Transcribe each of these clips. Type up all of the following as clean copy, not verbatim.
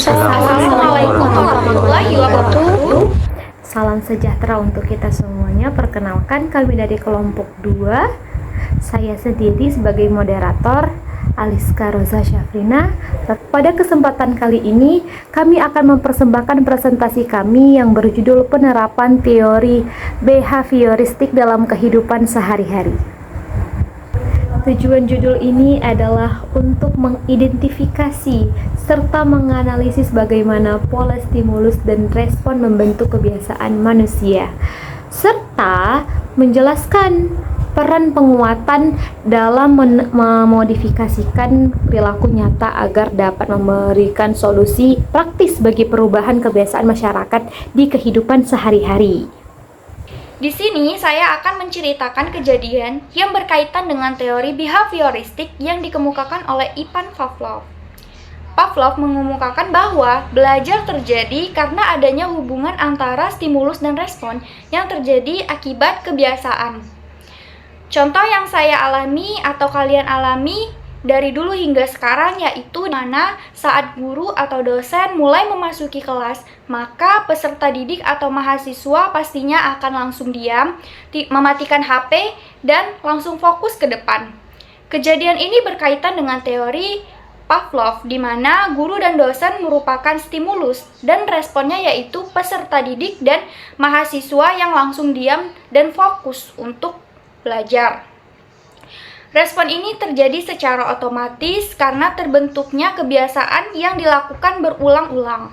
Assalamualaikum warahmatullahi wabarakatuh. Salam sejahtera untuk kita semuanya. Perkenalkan, kami dari kelompok 2. Saya sendiri sebagai moderator, Aliska Rosa Syafrina. Pada kesempatan kali ini, kami akan mempersembahkan presentasi kami yang berjudul penerapan teori behavioristik dalam kehidupan sehari-hari. Tujuan judul ini adalah untuk mengidentifikasi serta menganalisis bagaimana pola stimulus dan respon membentuk kebiasaan manusia, serta menjelaskan peran penguatan dalam memodifikasikan perilaku nyata agar dapat memberikan solusi praktis bagi perubahan kebiasaan masyarakat di kehidupan sehari-hari. Di sini saya akan menceritakan kejadian yang berkaitan dengan teori behavioristik yang dikemukakan oleh Ivan Pavlov. Pavlov mengemukakan bahwa belajar terjadi karena adanya hubungan antara stimulus dan respon yang terjadi akibat kebiasaan. Contoh yang saya alami atau kalian alami dari dulu hingga sekarang yaitu mana saat guru atau dosen mulai memasuki kelas, maka peserta didik atau mahasiswa pastinya akan langsung diam, mematikan HP, dan langsung fokus ke depan. Kejadian ini berkaitan dengan teori Pavlov, di mana guru dan dosen merupakan stimulus dan responnya yaitu peserta didik dan mahasiswa yang langsung diam dan fokus untuk belajar. Respon ini terjadi secara otomatis karena terbentuknya kebiasaan yang dilakukan berulang-ulang.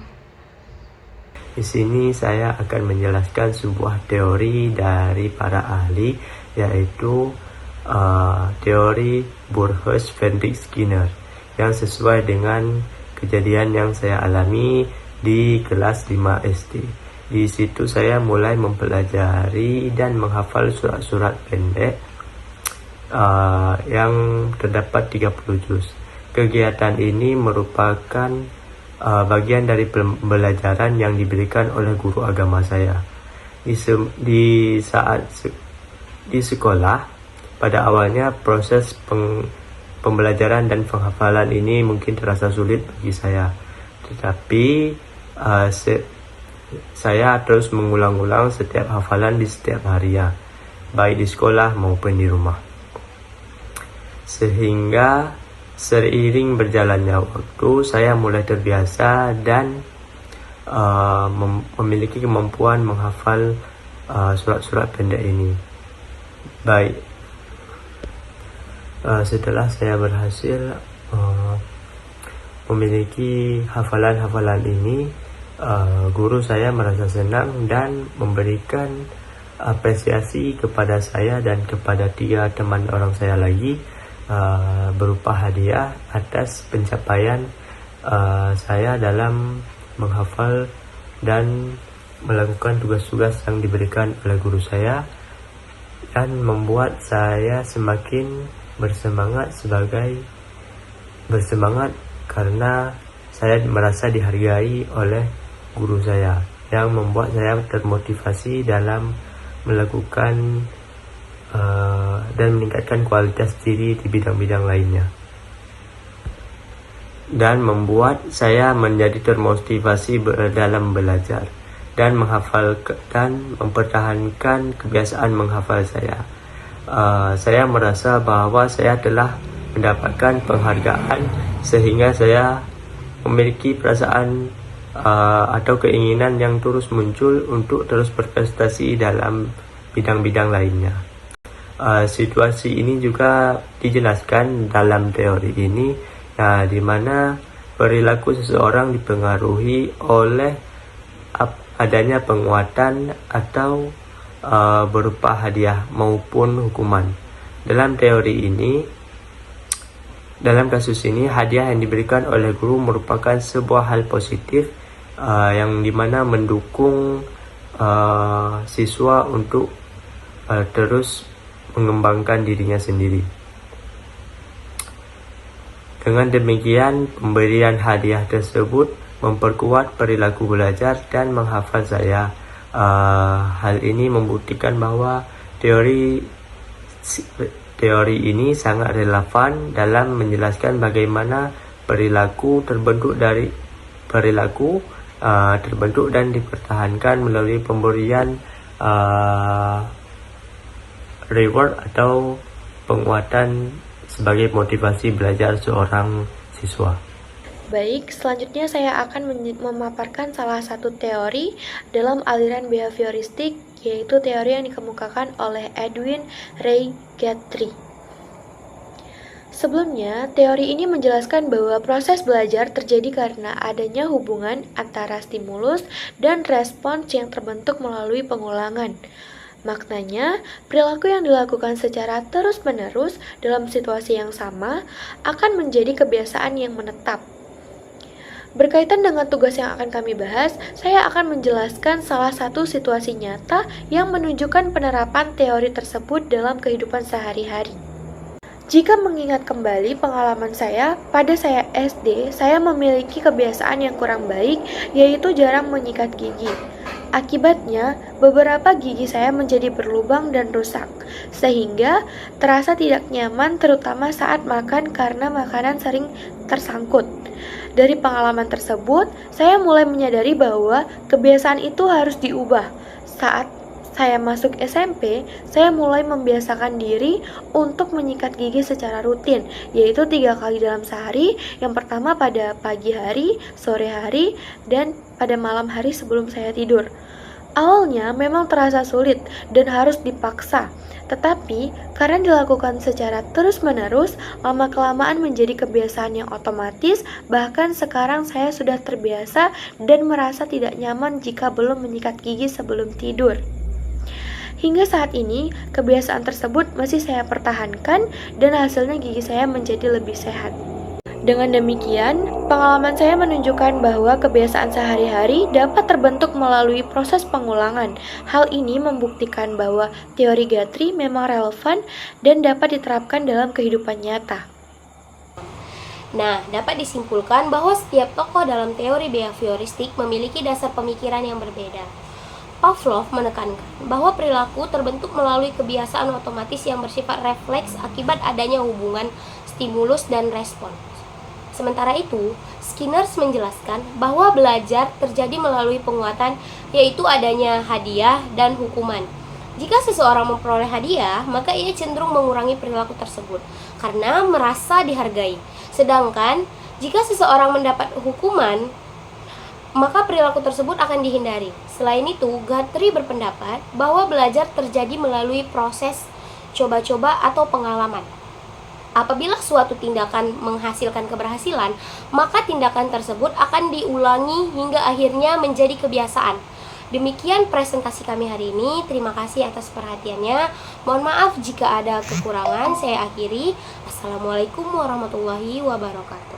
Di sini saya akan menjelaskan sebuah teori dari para ahli, yaitu teori Burgers-Fendrich-Skinner, yang sesuai dengan kejadian yang saya alami di kelas 5 SD. Di situ saya mulai mempelajari dan menghafal surat-surat pendek yang terdapat 30 juz. Kegiatan ini merupakan bagian dari pembelajaran yang diberikan oleh guru agama saya. Di sekolah, pada awalnya proses pembelajaran dan penghafalan ini mungkin terasa sulit bagi saya. Tetapi saya terus mengulang-ulang setiap hafalan di setiap harinya, baik di sekolah maupun di rumah. Sehingga seiring berjalannya waktu, saya mulai terbiasa dan memiliki kemampuan menghafal surat-surat pendek ini. Baik, setelah saya berhasil memiliki hafalan-hafalan ini, guru saya merasa senang dan memberikan apresiasi kepada saya dan kepada 3 teman orang saya lagi, berupa hadiah atas pencapaian saya dalam menghafal dan melakukan tugas-tugas yang diberikan oleh guru saya, dan membuat saya semakin bersemangat karena saya merasa dihargai oleh guru saya, yang membuat saya termotivasi dalam melakukan dan meningkatkan kualitas diri di bidang-bidang lainnya, dan membuat saya menjadi termotivasi dalam belajar dan menghafal dan mempertahankan kebiasaan menghafal saya. Saya merasa bahwa saya telah mendapatkan penghargaan, sehingga saya memiliki perasaan atau keinginan yang terus muncul untuk terus berprestasi dalam bidang-bidang lainnya. Situasi ini juga dijelaskan dalam teori ini, di mana perilaku seseorang dipengaruhi oleh adanya penguatan atau berupa hadiah maupun hukuman. Dalam teori ini, dalam kasus ini, hadiah yang diberikan oleh guru merupakan sebuah hal positif yang dimana mendukung siswa untuk terus mengembangkan dirinya sendiri. Dengan demikian, pemberian hadiah tersebut memperkuat perilaku belajar dan menghafal saya. Hal ini membuktikan bahwa teori ini sangat relevan dalam menjelaskan bagaimana perilaku terbentuk dari perilaku terbentuk dan dipertahankan melalui pemberian reward atau penguatan sebagai motivasi belajar seorang siswa. Baik, selanjutnya saya akan memaparkan salah satu teori dalam aliran behavioristik, yaitu teori yang dikemukakan oleh Edwin Ray Guthrie. Sebelumnya, teori ini menjelaskan bahwa proses belajar terjadi karena adanya hubungan antara stimulus dan respons yang terbentuk melalui pengulangan. Maknanya, perilaku yang dilakukan secara terus-menerus dalam situasi yang sama akan menjadi kebiasaan yang menetap. Berkaitan dengan tugas yang akan kami bahas, saya akan menjelaskan salah satu situasi nyata yang menunjukkan penerapan teori tersebut dalam kehidupan sehari-hari. Jika mengingat kembali pengalaman saya, pada saya SD, saya memiliki kebiasaan yang kurang baik, yaitu jarang menyikat gigi. Akibatnya, beberapa gigi saya menjadi berlubang dan rusak, sehingga terasa tidak nyaman terutama saat makan karena makanan sering tersangkut. Dari pengalaman tersebut, saya mulai menyadari bahwa kebiasaan itu harus diubah. Saat saya masuk SMP, saya mulai membiasakan diri untuk menyikat gigi secara rutin, yaitu 3 kali dalam sehari, yang pertama pada pagi hari, sore hari, dan pada malam hari sebelum saya tidur. Awalnya memang terasa sulit dan harus dipaksa, tetapi karena dilakukan secara terus-menerus, lama-kelamaan menjadi kebiasaan yang otomatis. Bahkan sekarang saya sudah terbiasa dan merasa tidak nyaman jika belum menyikat gigi sebelum tidur. Hingga saat ini, kebiasaan tersebut masih saya pertahankan dan hasilnya gigi saya menjadi lebih sehat. Dengan demikian, pengalaman saya menunjukkan bahwa kebiasaan sehari-hari dapat terbentuk melalui proses pengulangan. Hal ini membuktikan bahwa teori Guthrie memang relevan dan dapat diterapkan dalam kehidupan nyata. Nah, dapat disimpulkan bahwa setiap tokoh dalam teori behavioristik memiliki dasar pemikiran yang berbeda. Pavlov menekankan bahwa perilaku terbentuk melalui kebiasaan otomatis yang bersifat refleks akibat adanya hubungan stimulus dan respons. Sementara itu, Skinner menjelaskan bahwa belajar terjadi melalui penguatan, yaitu adanya hadiah dan hukuman. Jika seseorang memperoleh hadiah, maka ia cenderung mengurangi perilaku tersebut karena merasa dihargai. Sedangkan, jika seseorang mendapat hukuman, maka perilaku tersebut akan dihindari. Selain itu, Guthrie berpendapat bahwa belajar terjadi melalui proses coba-coba atau pengalaman. Apabila suatu tindakan menghasilkan keberhasilan, maka tindakan tersebut akan diulangi hingga akhirnya menjadi kebiasaan. Demikian presentasi kami hari ini. Terima kasih atas perhatiannya. Mohon maaf jika ada kekurangan. Saya akhiri. Assalamualaikum warahmatullahi wabarakatuh.